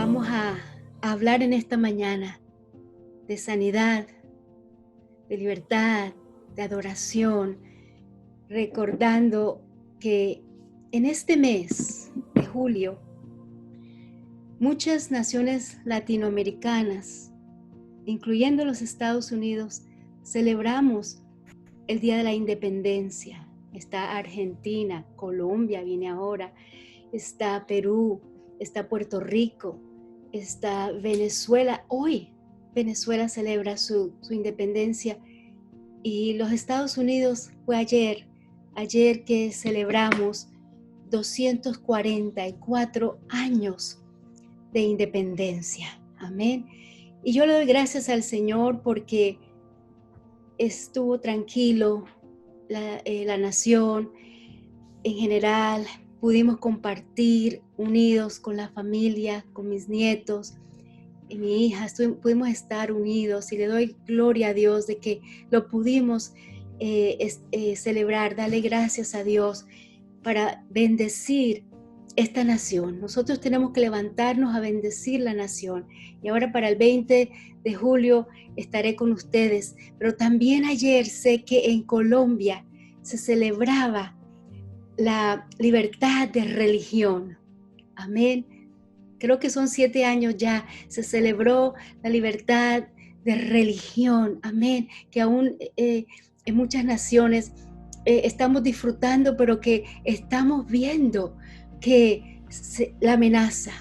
Vamos a hablar en esta mañana de sanidad, de libertad, de adoración, recordando que en este mes de julio, muchas naciones latinoamericanas, incluyendo los Estados Unidos, celebramos el Día de la Independencia. Está Argentina, Colombia viene ahora, está Perú, está Puerto Rico, está Venezuela. Hoy Venezuela celebra su independencia y los Estados Unidos fue ayer que celebramos 244 años de independencia. Amén. Y yo le doy gracias al Señor porque estuvo tranquilo la nación en general. Pudimos compartir unidos con la familia, con mis nietos y mi hija. Pudimos estar unidos y le doy gloria a Dios de que lo pudimos celebrar. Darle gracias a Dios para bendecir esta nación. Nosotros tenemos que levantarnos a bendecir la nación. Y ahora para el 20 de julio estaré con ustedes. Pero también ayer sé que en Colombia se celebraba la libertad de religión. Amén. Creo que son 7 años ya. Se celebró la libertad de religión. Amén. Que aún en muchas naciones estamos disfrutando, pero que estamos viendo que la amenaza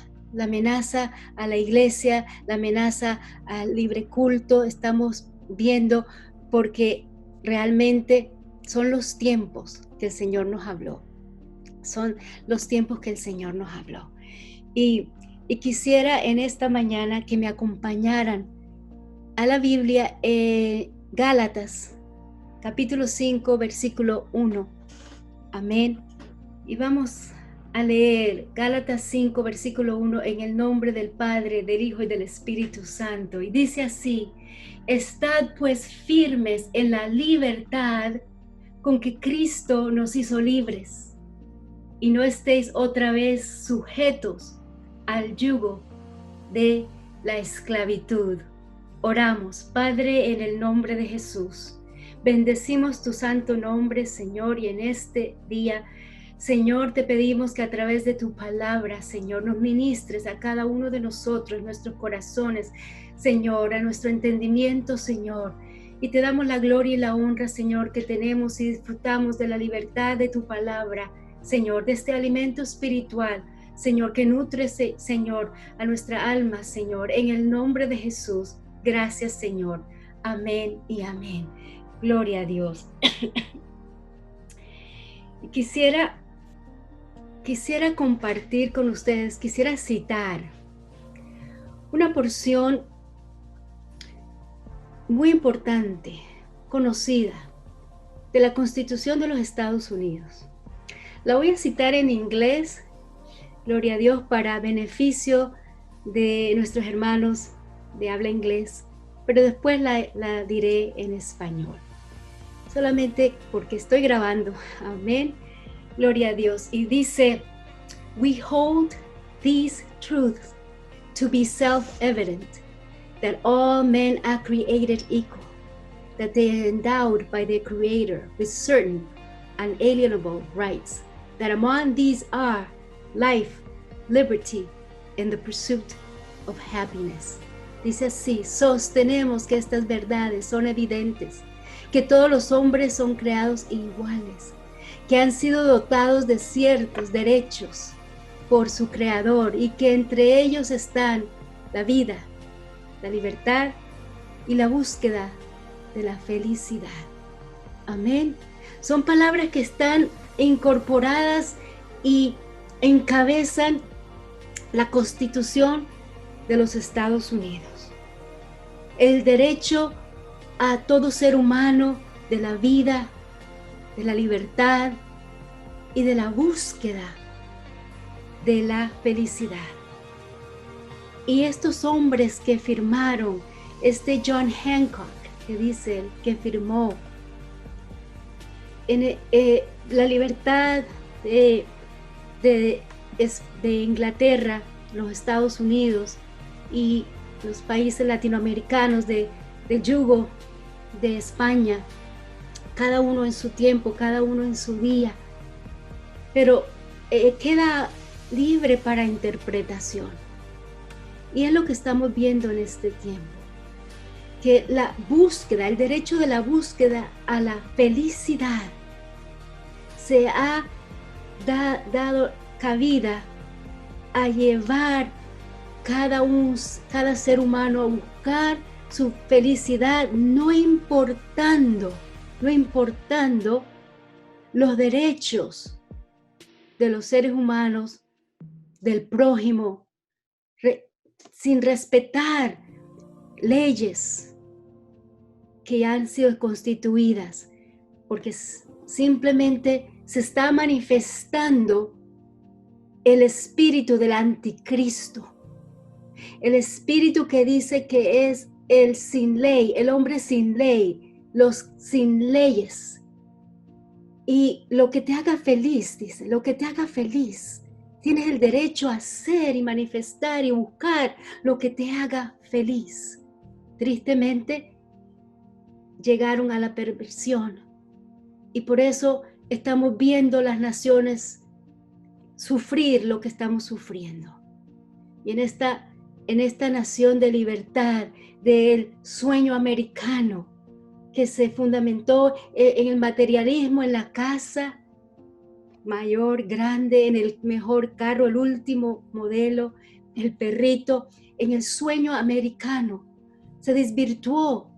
a la iglesia, la amenaza al libre culto, estamos viendo porque realmente son los tiempos que el Señor nos habló. Son los tiempos que el Señor nos habló. Y quisiera en esta mañana que me acompañaran a la Biblia, Gálatas, capítulo 5, versículo 1. Amén. Y vamos a leer Gálatas 5, versículo 1 en el nombre del Padre, del Hijo y del Espíritu Santo. Y dice así: estad pues firmes en la libertad con que Cristo nos hizo libres, y no estéis otra vez sujetos al yugo de la esclavitud. Oramos. Padre, en el nombre de Jesús, bendecimos tu santo nombre, Señor, y en este día, Señor, te pedimos que a través de tu palabra, Señor, nos ministres a cada uno de nosotros, nuestros corazones, Señor, a nuestro entendimiento, Señor. Y te damos la gloria y la honra, Señor, que tenemos y disfrutamos de la libertad de tu palabra, Señor, de este alimento espiritual, Señor, que nutre, Señor, a nuestra alma, Señor, en el nombre de Jesús. Gracias, Señor. Amén y amén. Gloria a Dios. Quisiera compartir con ustedes, quisiera citar una porción muy importante, conocida, de la Constitución de los Estados Unidos. La voy a citar en inglés, gloria a Dios, para beneficio de nuestros hermanos de habla inglés, pero después la diré en español, solamente porque estoy grabando. Amén, gloria a Dios. Y dice: we hold these truths to be self-evident, that all men are created equal, that they are endowed by their Creator with certain unalienable rights, that among these are life, liberty, and the pursuit of happiness. Dice así: sostenemos que estas verdades son evidentes, que todos los hombres son creados iguales, que han sido dotados de ciertos derechos por su Creador y que entre ellos están la vida, la libertad y la búsqueda de la felicidad. Amén. Son palabras que están incorporadas y encabezan la Constitución de los Estados Unidos. El derecho a todo ser humano de la vida, de la libertad y de la búsqueda de la felicidad. Y estos hombres que firmaron, John Hancock, que dice él, que firmó en la libertad de Inglaterra, los Estados Unidos y los países latinoamericanos del yugo de España, cada uno en su tiempo, cada uno en su día, pero queda libre para interpretación. Y es lo que estamos viendo en este tiempo, que la búsqueda, el derecho de la búsqueda a la felicidad se ha dado cabida a llevar cada ser humano a buscar su felicidad, no importando los derechos de los seres humanos, del prójimo, sin respetar leyes que han sido constituidas, porque simplemente se está manifestando el espíritu del anticristo, el espíritu que dice que es el sin ley, el hombre sin ley, los sin leyes. Y lo que te haga feliz, dice, lo que te haga feliz. Tienes el derecho a hacer y manifestar y buscar lo que te haga feliz. Tristemente, llegaron a la perversión. Y por eso estamos viendo las naciones sufrir lo que estamos sufriendo. Y en esta nación de libertad, del sueño americano, que se fundamentó en el materialismo, en la casa mayor, grande, en el mejor carro, el último modelo, el perrito, en el sueño americano. Se desvirtuó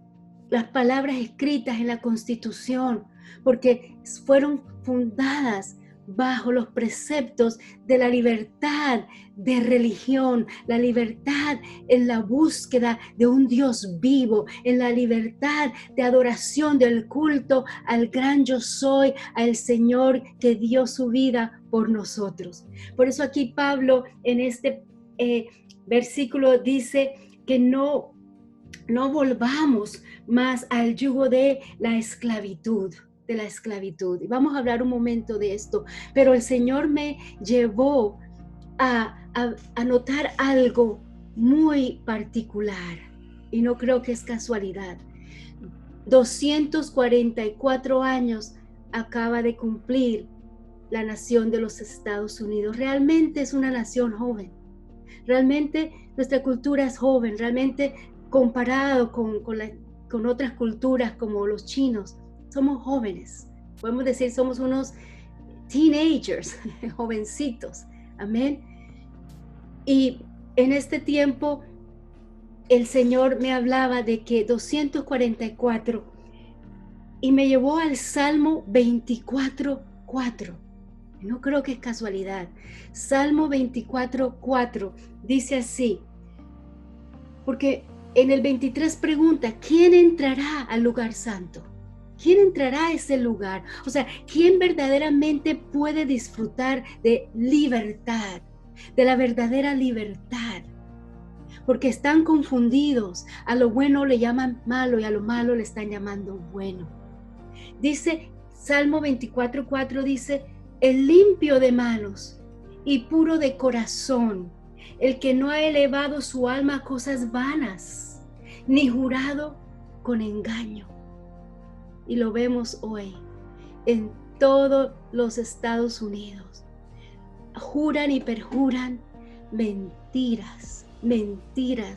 las palabras escritas en la Constitución, porque fueron fundadas bajo los preceptos de la libertad de religión, la libertad en la búsqueda de un Dios vivo, en la libertad de adoración del culto al gran yo soy, al Señor que dio su vida por nosotros. Por eso aquí Pablo en este versículo dice que no volvamos más al yugo de la esclavitud. Y vamos a hablar un momento de esto, pero el Señor me llevó a notar algo muy particular y no creo que es casualidad. 244 años acaba de cumplir la nación de los Estados Unidos. Realmente es una nación joven. Realmente nuestra cultura es joven. Realmente comparado con otras culturas como los chinos, somos jóvenes. Podemos decir somos unos teenagers, jovencitos. Amén. Y en este tiempo el Señor me hablaba de que 244 y me llevó al Salmo 24:4. No creo que es casualidad. Salmo 24:4 dice así, porque en el 23 pregunta, ¿quién entrará al lugar santo? ¿Quién entrará a ese lugar? O sea, ¿quién verdaderamente puede disfrutar de libertad, de la verdadera libertad? Porque están confundidos. A lo bueno le llaman malo y a lo malo le están llamando bueno. Dice, Salmo 24:4 dice, el limpio de manos y puro de corazón, el que no ha elevado su alma a cosas vanas, ni jurado con engaño. Y lo vemos hoy en todos los Estados Unidos. Juran y perjuran mentiras,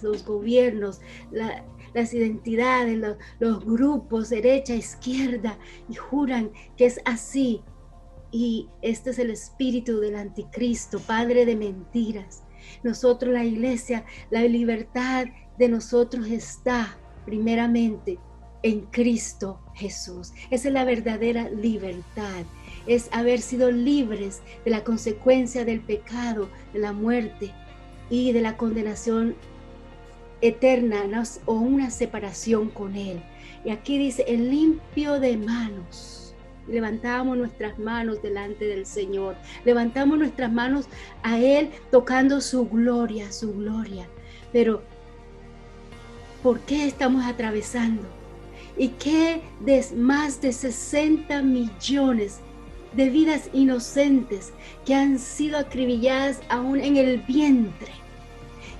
los gobiernos, las identidades, los grupos, derecha, izquierda, y juran que es así. Y este es el espíritu del anticristo, padre de mentiras. Nosotros, la iglesia, la libertad de nosotros está primeramente en Cristo Jesús. Esa es la verdadera libertad. Es haber sido libres de la consecuencia del pecado, de la muerte y de la condenación eterna o una separación con Él. Y aquí dice, el limpio de manos. Levantamos nuestras manos delante del Señor. Levantamos nuestras manos a Él tocando su gloria. Pero, ¿por qué estamos atravesando? Y que más de 60 millones de vidas inocentes que han sido acribilladas aún en el vientre.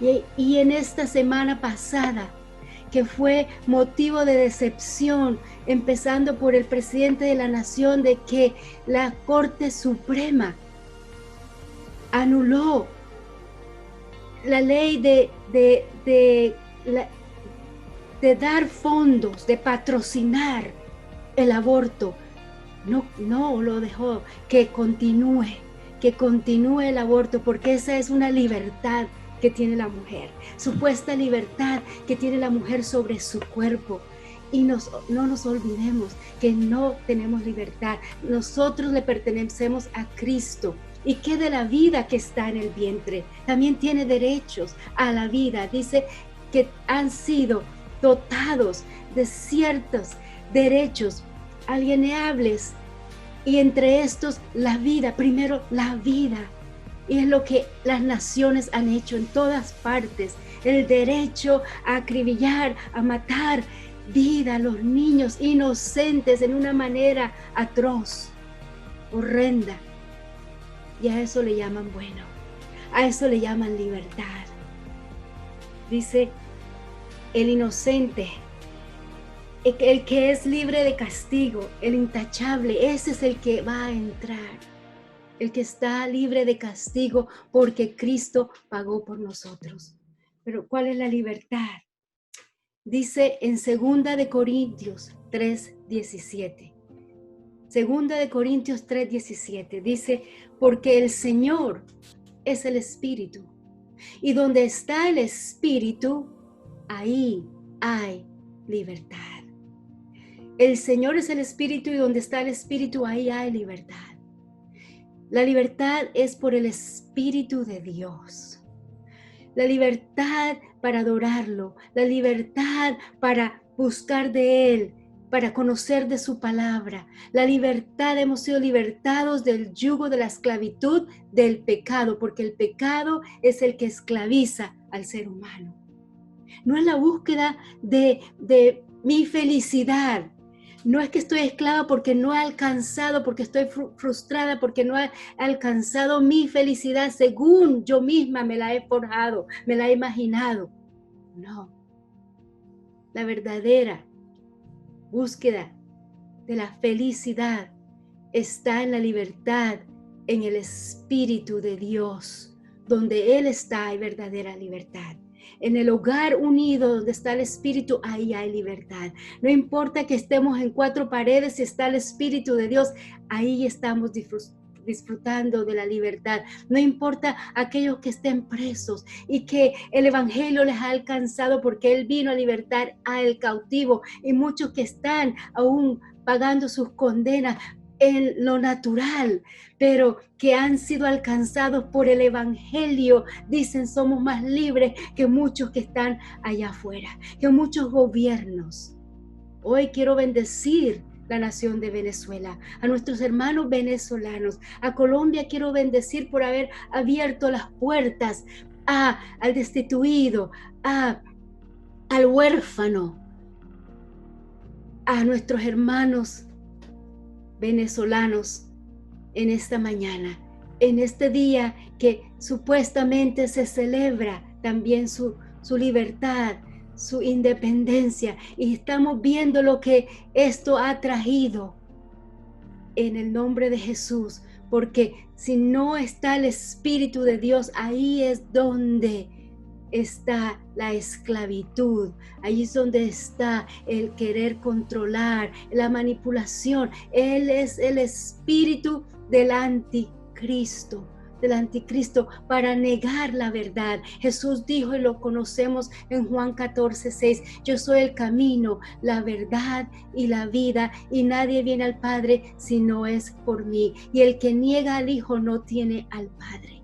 Y en esta semana pasada, que fue motivo de decepción, empezando por el presidente de la nación, de que la Corte Suprema anuló la ley de dar fondos, de patrocinar el aborto. No lo dejó, que continúe el aborto, porque esa es una libertad que tiene la mujer, supuesta libertad que tiene la mujer sobre su cuerpo. Y no nos olvidemos que no tenemos libertad. Nosotros le pertenecemos a Cristo. Y que de la vida que está en el vientre, también tiene derechos a la vida. Dice que han sido dotados de ciertos derechos alienables, y entre estos la vida, primero la vida. Y es lo que las naciones han hecho en todas partes, el derecho a acribillar, a matar vida a los niños inocentes en una manera atroz, horrenda. Y a eso le llaman bueno, a eso le llaman libertad. Dice, el inocente, el que es libre de castigo, el intachable, ese es el que va a entrar, el que está libre de castigo porque Cristo pagó por nosotros. Pero ¿cuál es la libertad? Dice en 2 de Corintios 3:17. 2 de Corintios 3:17 dice, porque el Señor es el Espíritu, y donde está el Espíritu, ahí hay libertad. El Señor es el Espíritu, y donde está el Espíritu, ahí hay libertad. La libertad es por el Espíritu de Dios. La libertad para adorarlo, la libertad para buscar de Él, para conocer de su palabra. La libertad, hemos sido libertados del yugo de la esclavitud del pecado, porque el pecado es el que esclaviza al ser humano. No es la búsqueda de mi felicidad. No es que estoy esclava porque no he alcanzado, porque estoy frustrada, porque no he alcanzado mi felicidad según yo misma me la he forjado, me la he imaginado. No. La verdadera búsqueda de la felicidad está en la libertad, en el Espíritu de Dios. Donde Él está hay verdadera libertad. En el hogar unido donde está el Espíritu, ahí hay libertad. No importa que estemos en 4 paredes, si está el Espíritu de Dios, ahí estamos disfrutando de la libertad. No importa aquellos que estén presos y que el Evangelio les ha alcanzado, porque Él vino a libertar al cautivo, y muchos que están aún pagando sus condenas en lo natural, pero que han sido alcanzados por el Evangelio, dicen, somos más libres que muchos que están allá afuera, que muchos gobiernos. Hoy quiero bendecir la nación de Venezuela, a nuestros hermanos venezolanos, a Colombia quiero bendecir por haber abierto las puertas al destituido, al huérfano, a nuestros hermanos venezolanos en esta mañana, en este día que supuestamente se celebra también su libertad, su independencia, y estamos viendo lo que esto ha traído en el nombre de Jesús, porque si no está el Espíritu de Dios, ahí es donde está la esclavitud, ahí es donde está el querer controlar, la manipulación. Él es el espíritu del anticristo, para negar la verdad. Jesús dijo, y lo conocemos en Juan 14:6, yo soy el camino, la verdad y la vida, y nadie viene al Padre si no es por mí. Y el que niega al Hijo no tiene al Padre.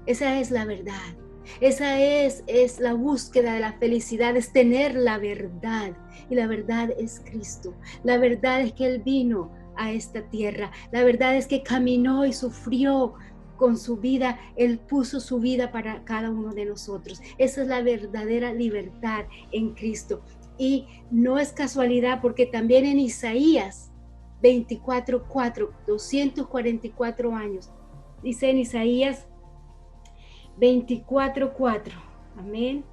Esa es la verdad. Esa es la búsqueda de la felicidad, es tener la verdad. Y la verdad es Cristo. La verdad es que Él vino a esta tierra. La verdad es que caminó y sufrió con su vida. Él puso su vida para cada uno de nosotros. Esa es la verdadera libertad en Cristo. Y no es casualidad, porque también en Isaías 24:4, 244 años, dice en Isaías 24:4, Amén.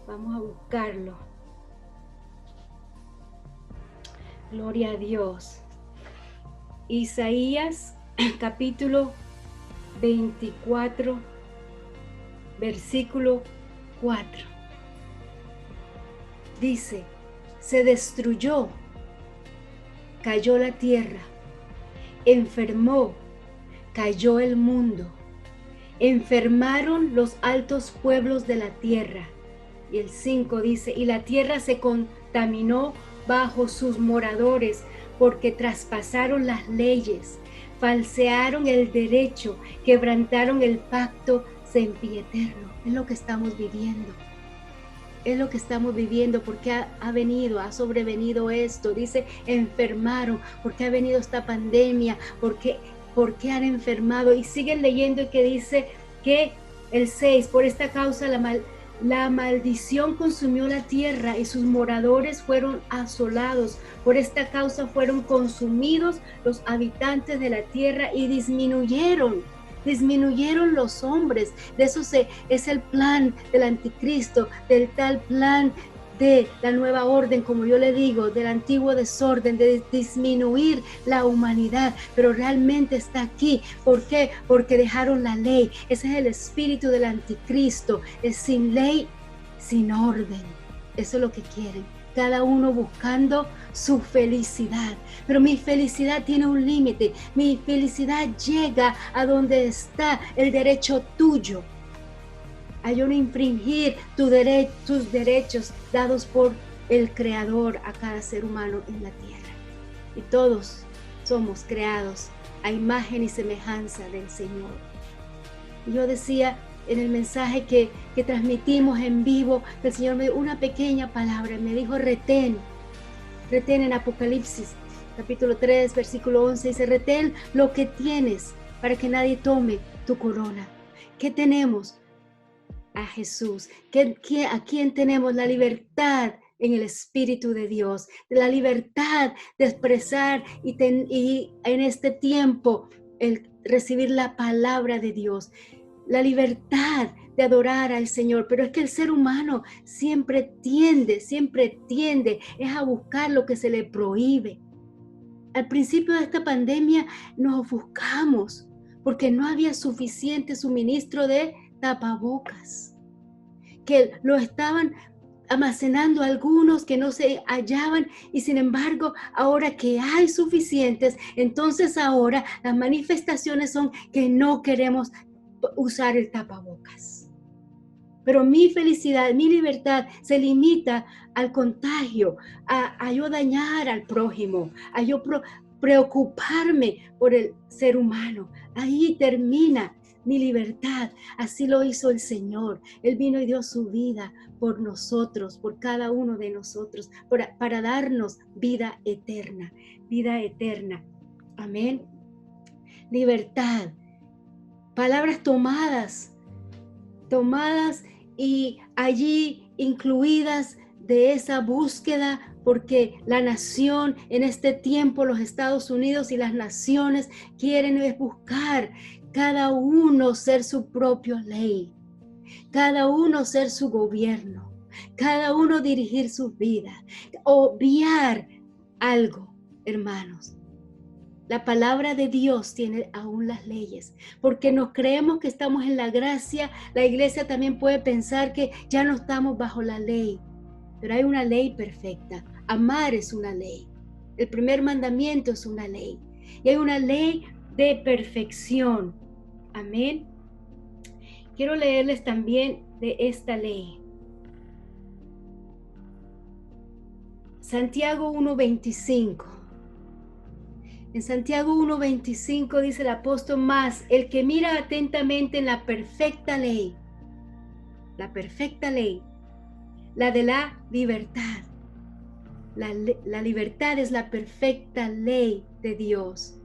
Vamos a buscarlo. Gloria a Dios. Isaías capítulo 24, versículo 4. Dice, se destruyó, cayó la tierra, enfermó, cayó el mundo, enfermaron los altos pueblos de la tierra. Y el 5 dice, y la tierra se contaminó bajo sus moradores, porque traspasaron las leyes, falsearon el derecho, quebrantaron el pacto sempiterno. Es lo que estamos viviendo. Es lo que estamos viviendo, porque ha sobrevenido esto. Dice, enfermaron, porque ha venido esta pandemia, porque han enfermado. Y siguen leyendo que dice que el 6, por esta causa la maldición consumió la tierra y sus moradores fueron asolados. Por esta causa fueron consumidos los habitantes de la tierra y disminuyeron los hombres. De eso es el plan del anticristo, del tal plan de la nueva orden, como yo le digo, del antiguo desorden, de disminuir la humanidad, pero realmente está aquí. ¿Por qué? Porque dejaron la ley. Ese es el espíritu del anticristo, es sin ley, sin orden. Eso es lo que quieren, cada uno buscando su felicidad. Pero mi felicidad tiene un límite. Mi felicidad llega a donde está el derecho tuyo, a yo no infringir tus derechos dados por el Creador a cada ser humano en la tierra. Y todos somos creados a imagen y semejanza del Señor. Y yo decía en el mensaje que transmitimos en vivo, que el Señor me dio una pequeña palabra, me dijo retén en Apocalipsis capítulo 3, versículo 11, dice, retén lo que tienes para que nadie tome tu corona. ¿Qué tenemos? A Jesús. ¿A quién tenemos? La libertad en el Espíritu de Dios, la libertad de expresar y en este tiempo el recibir la palabra de Dios, la libertad de adorar al Señor. Pero es que el ser humano siempre tiende es a buscar lo que se le prohíbe. Al principio de esta pandemia nos ofuscamos porque no había suficiente suministro de tapabocas, que lo estaban almacenando algunos que no se hallaban, y sin embargo ahora que hay suficientes, entonces ahora las manifestaciones son que no queremos usar el tapabocas. Pero mi felicidad, mi libertad se limita al contagio, a yo dañar al prójimo, a yo preocuparme por el ser humano. Ahí termina mi libertad. Así lo hizo el Señor. Él vino y dio su vida por nosotros, por cada uno de nosotros, para darnos vida eterna. Vida eterna. Amén. Libertad. Palabras tomadas y allí incluidas de esa búsqueda, porque la nación en este tiempo, los Estados Unidos y las naciones quieren buscar cada uno ser su propia ley, cada uno ser su gobierno, cada uno dirigir su vida, obviar algo, hermanos. La palabra de Dios tiene aún las leyes, porque nos creemos que estamos en la gracia. La iglesia también puede pensar que ya no estamos bajo la ley, pero hay una ley perfecta. Amar es una ley. El primer mandamiento es una ley. Y hay una ley de perfección. Amén. Quiero leerles también de esta ley. Santiago 1:25. En Santiago 1:25 dice el apóstol, más el que mira atentamente en la perfecta ley, la de la libertad. La libertad es la perfecta ley de Dios,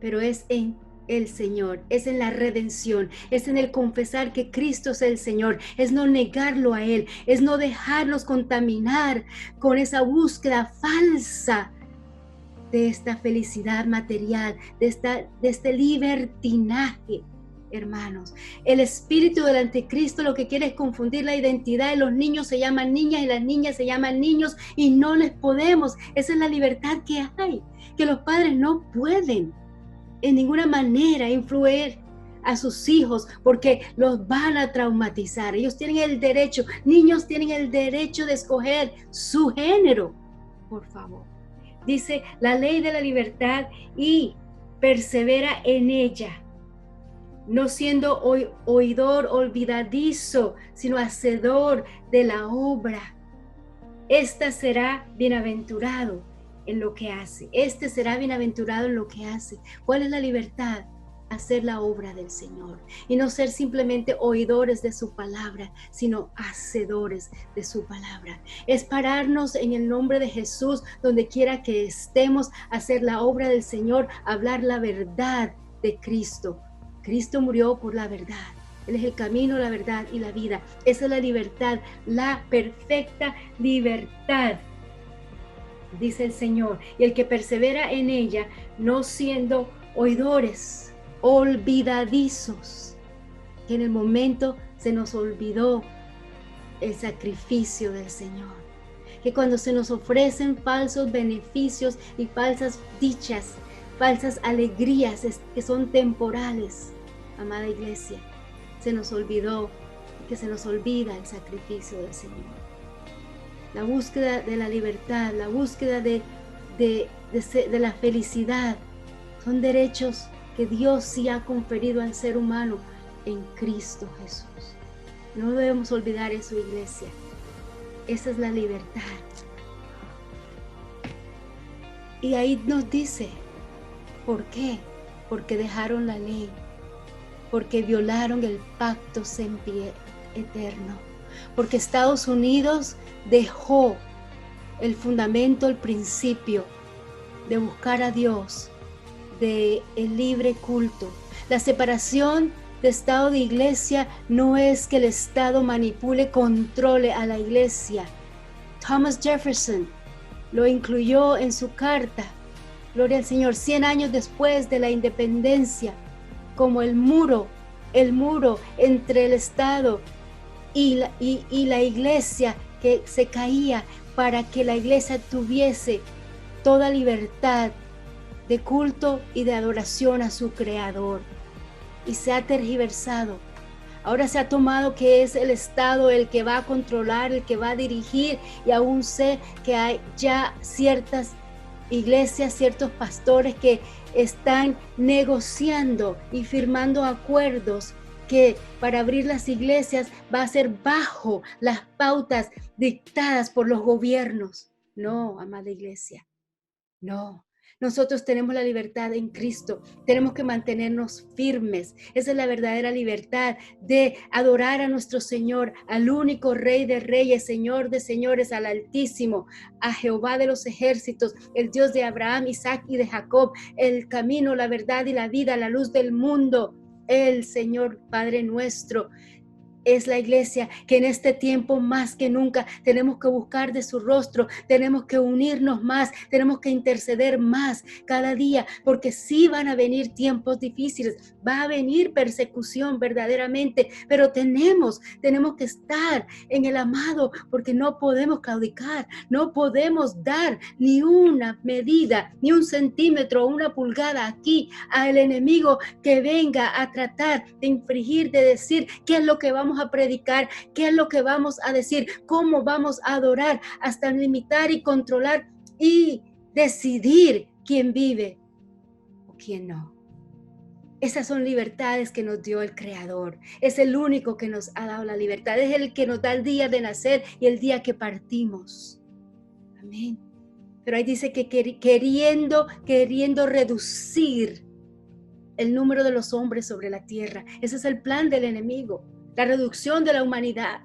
pero es en el Señor, es en la redención, es en el confesar que Cristo es el Señor, es no negarlo a Él, es no dejarnos contaminar con esa búsqueda falsa de esta felicidad material, de este libertinaje hermanos. El espíritu del anticristo lo que quiere es confundir la identidad de los niños, se llaman niñas y las niñas se llaman niños y no les podemos. Esa es la libertad que hay, que los padres no pueden en ninguna manera influir a sus hijos porque los van a traumatizar. Ellos tienen el derecho, niños tienen el derecho de escoger su género, por favor. Dice la ley de la libertad y persevera en ella, no siendo oidor olvidadizo, sino hacedor de la obra. Este será bienaventurado en lo que hace. Este será bienaventurado en lo que hace. ¿Cuál es la libertad? Hacer la obra del Señor y no ser simplemente oidores de su palabra, sino hacedores de su palabra. Es pararnos en el nombre de Jesús, donde quiera que estemos, hacer la obra del Señor, hablar la verdad de Cristo. Cristo murió por la verdad. Él es el camino, la verdad y la vida. Esa es la libertad, la perfecta libertad, dice el Señor. Y el que persevera en ella, no siendo oidores, olvidadizos, que en el momento se nos olvidó el sacrificio del Señor. Que cuando se nos ofrecen falsos beneficios y falsas dichas, falsas alegrías que son temporales, amada iglesia, se nos olvidó, que se nos olvida el sacrificio del Señor. La búsqueda de la libertad, la búsqueda de la felicidad, son derechos que Dios sí ha conferido al ser humano en Cristo Jesús. No debemos olvidar eso, iglesia. Esa es la libertad. Y ahí nos dice, ¿por qué? Porque dejaron la ley, porque violaron el pacto sempiterno, porque Estados Unidos dejó el fundamento, el principio de buscar a Dios, de el libre culto. La separación de Estado de Iglesia no es que el Estado manipule, controle a la Iglesia. Thomas Jefferson lo incluyó en su carta, gloria al Señor, 100 años después de la independencia, como el muro entre el Estado y la Iglesia que se caía, para que la Iglesia tuviese toda libertad de culto y de adoración a su Creador. Y se ha tergiversado. Ahora se ha tomado que es el Estado el que va a controlar, el que va a dirigir, y aún sé que hay ya ciertas iglesias, ciertos pastores que están negociando y firmando acuerdos que para abrir las iglesias va a ser bajo las pautas dictadas por los gobiernos. No, amada iglesia, no. Nosotros tenemos la libertad en Cristo, tenemos que mantenernos firmes. Esa es la verdadera libertad de adorar a nuestro Señor, al único Rey de Reyes, Señor de Señores, al Altísimo, a Jehová de los ejércitos, el Dios de Abraham, Isaac y de Jacob, el camino, la verdad y la vida, la luz del mundo, el Señor Padre nuestro. Es la iglesia que en este tiempo más que nunca tenemos que buscar de su rostro, tenemos que unirnos más, tenemos que interceder más cada día, porque sí van a venir tiempos difíciles, va a venir persecución verdaderamente, pero tenemos que estar en el amado, porque no podemos claudicar, no podemos dar ni una medida, ni un centímetro, una pulgada aquí al enemigo que venga a tratar de infringir, de decir qué es lo que vamos a predicar, qué es lo que vamos a decir, cómo vamos a adorar, hasta limitar y controlar y decidir quién vive o quién no. Esas son libertades que nos dio el Creador. Es el único que nos ha dado la libertad. Es el que nos da el día de nacer y el día que partimos. Amén. Pero ahí dice que queriendo reducir el número de los hombres sobre la tierra. Ese es el plan del enemigo, la reducción de la humanidad.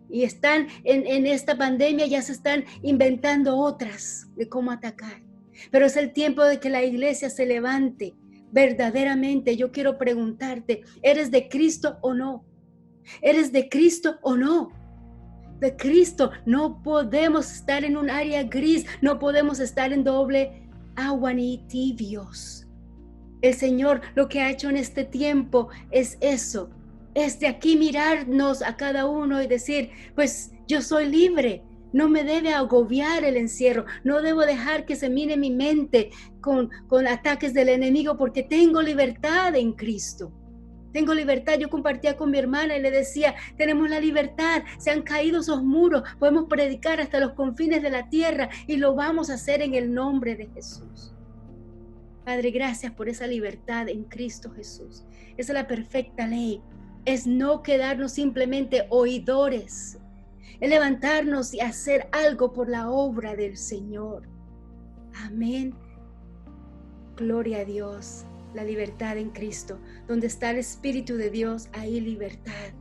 Y están en esta pandemia, ya se están inventando otras de cómo atacar. Pero es el tiempo de que la iglesia se levante verdaderamente. Yo quiero preguntarte, ¿eres de Cristo o no? ¿Eres de Cristo o no? De Cristo. No podemos estar en un área gris, no podemos estar en doble agua ni tibios. El Señor lo que ha hecho en este tiempo es eso, es de aquí mirarnos a cada uno y decir, pues yo soy libre, no me debe agobiar el encierro, no debo dejar que se mire mi mente con ataques del enemigo porque tengo libertad en Cristo. Tengo libertad. Yo compartía con mi hermana y le decía, tenemos la libertad, se han caído esos muros, podemos predicar hasta los confines de la tierra y lo vamos a hacer en el nombre de Jesús. Padre, gracias por esa libertad en Cristo Jesús. Esa es la perfecta ley. Es no quedarnos simplemente oidores. Es levantarnos y hacer algo por la obra del Señor. Amén. Gloria a Dios. La libertad en Cristo. Donde está el Espíritu de Dios, hay libertad.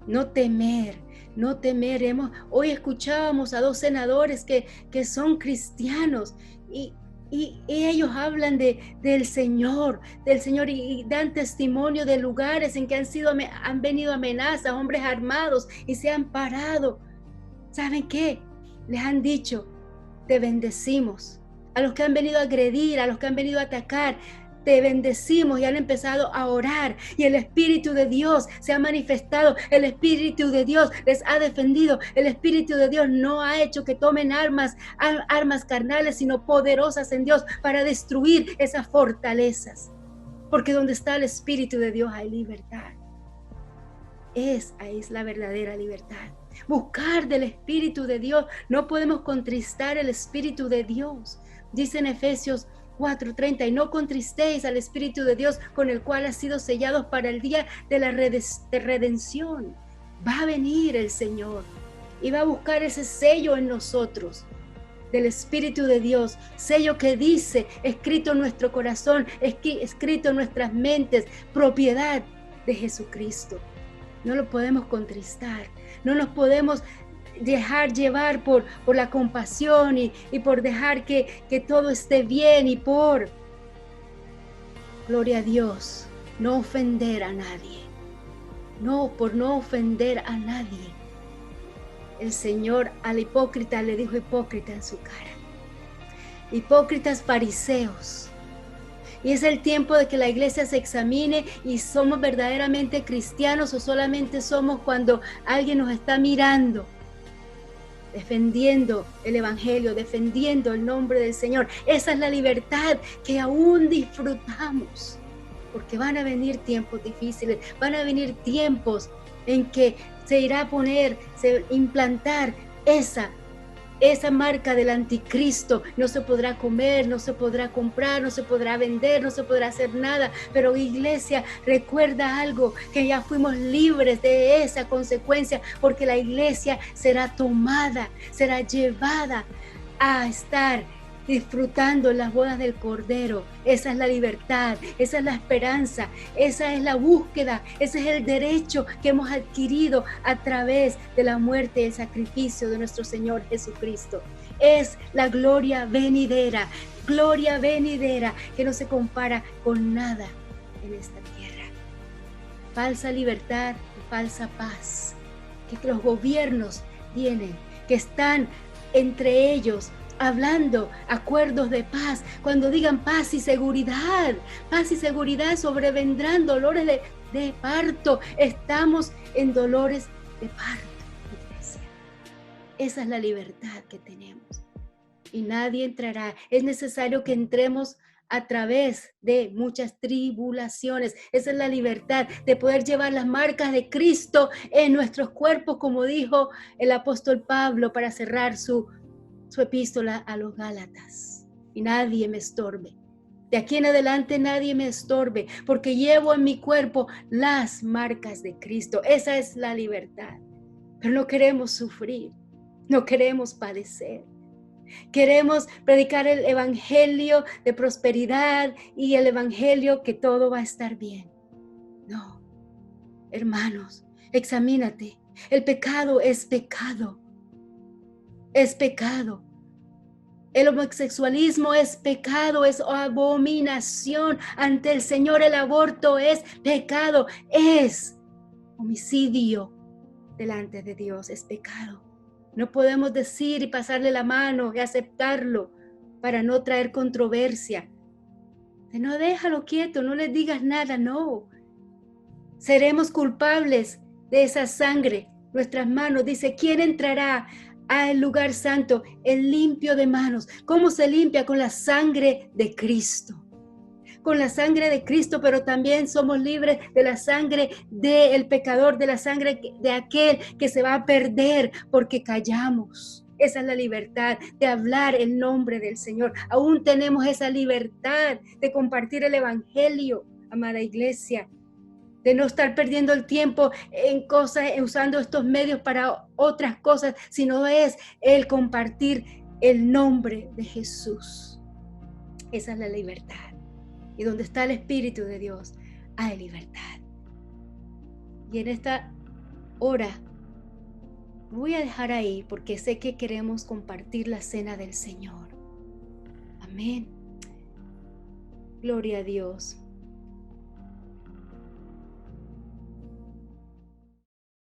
No temer, no temer. Hoy escuchábamos a 2 senadores que son cristianos y ellos hablan del Señor y dan testimonio de lugares en que han venido amenazas, hombres armados y se han parado. ¿Saben qué? Les han dicho, te bendecimos. A los que han venido a agredir, a los que han venido a atacar, te bendecimos, y han empezado a orar y el Espíritu de Dios se ha manifestado, el Espíritu de Dios les ha defendido, el Espíritu de Dios no ha hecho que tomen armas carnales, sino poderosas en Dios para destruir esas fortalezas, porque donde está el Espíritu de Dios hay libertad. Ahí es la verdadera libertad. Buscar del Espíritu de Dios. No podemos contristar el Espíritu de Dios. Dice en Efesios 4:30, y no contristéis al Espíritu de Dios, con el cual ha sido sellados para el día de la redención. Va a venir el Señor y va a buscar ese sello en nosotros del Espíritu de Dios, sello que dice, escrito en nuestro corazón, escrito en nuestras mentes, propiedad de Jesucristo. No lo podemos contristar, no nos podemos dejar llevar por la compasión y por dejar que todo esté bien y por, gloria a Dios, no ofender a nadie. Por no ofender a nadie. El Señor al hipócrita le dijo hipócrita en su cara. Hipócritas fariseos. Y es el tiempo de que la iglesia se examine y somos verdaderamente cristianos o solamente somos cuando alguien nos está mirando, defendiendo el Evangelio, defendiendo el nombre del Señor. Esa es la libertad que aún disfrutamos, porque van a venir tiempos difíciles, van a venir tiempos en que se irá a implantar esa marca del anticristo. No se podrá comer, no se podrá comprar, no se podrá vender, no se podrá hacer nada. Pero iglesia, recuerda algo, que ya fuimos libres de esa consecuencia, porque la iglesia será tomada, será llevada a estar disfrutando las bodas del Cordero. Esa es la libertad, esa es la esperanza, esa es la búsqueda, ese es el derecho que hemos adquirido a través de la muerte y el sacrificio de nuestro Señor Jesucristo. Es la gloria venidera que no se compara con nada en esta tierra. Falsa libertad y falsa paz que los gobiernos tienen, que están entre ellos hablando acuerdos de paz. Cuando digan paz y seguridad, sobrevendrán dolores de parto. Estamos en dolores de parto, iglesia. Esa es la libertad que tenemos y nadie entrará. Es necesario que entremos a través de muchas tribulaciones. Esa es la libertad de poder llevar las marcas de Cristo en nuestros cuerpos, como dijo el apóstol Pablo para cerrar su epístola a los Gálatas. Y nadie me estorbe. De aquí en adelante nadie me estorbe, porque llevo en mi cuerpo las marcas de Cristo. Esa es la libertad. Pero no queremos sufrir, no queremos padecer. Queremos predicar el evangelio de prosperidad y el evangelio que todo va a estar bien. No, hermanos, examínate. El pecado es pecado. Es pecado. El homosexualismo es pecado, es abominación ante el Señor. El aborto es pecado, es homicidio delante de Dios, es pecado. No podemos decir y pasarle la mano y aceptarlo para no traer controversia. No, déjalo quieto, no le digas nada, no. Seremos culpables de esa sangre. Nuestras manos, dice, ¿quién entrará al lugar santo? El limpio de manos. ¿Cómo se limpia? Con la sangre de Cristo. Con la sangre de Cristo, pero también somos libres de la sangre del pecador, de la sangre de aquel que se va a perder porque callamos. Esa es la libertad de hablar el nombre del Señor. Aún tenemos esa libertad de compartir el evangelio, amada iglesia, de no estar perdiendo el tiempo en cosas, usando estos medios para otras cosas, sino es el compartir el nombre de Jesús. Esa es la libertad. Y donde está el Espíritu de Dios, hay libertad. Y en esta hora voy a dejar ahí porque sé que queremos compartir la cena del Señor. Amén. Gloria a Dios.